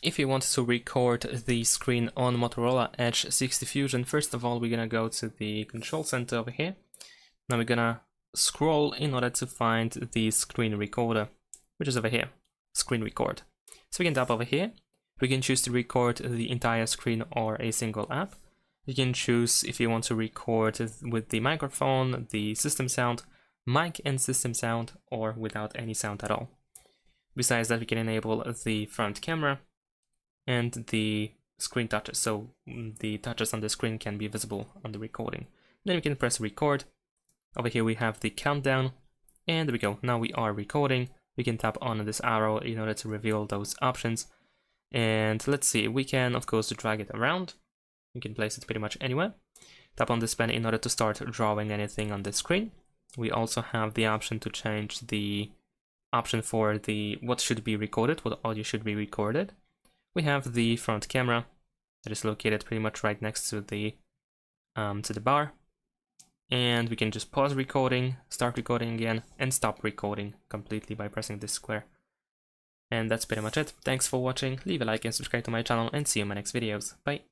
if you want to record the screen on Motorola Edge 60 Fusion, first of all, we're gonna go to the control center over here. Now we're gonna scroll in order to find the screen recorder, which is over here, screen record. So we can tap over here. We can choose to record the entire screen or a single app. You can choose if you want to record with the microphone, the system sound, mic and system sound, or without any sound at all. Besides that, we can enable the front camera and the screen touches, so the touches on the screen can be visible on the recording. Then we can press record. Over here we have the countdown, and there we go. Now we are recording. We can tap on this arrow in order to reveal those options. And let's see, we can of course drag it around. You can place it pretty much anywhere. Tap on this pen in order to start drawing anything on the screen. We also have the option to change the option for the what should be recorded, what audio should be recorded. We have the front camera that is located pretty much right next to the bar. And we can just pause recording, start recording again, and stop recording completely by pressing this square. And that's pretty much it. Thanks for watching, leave a like and subscribe to my channel, and see you in my next videos. Bye!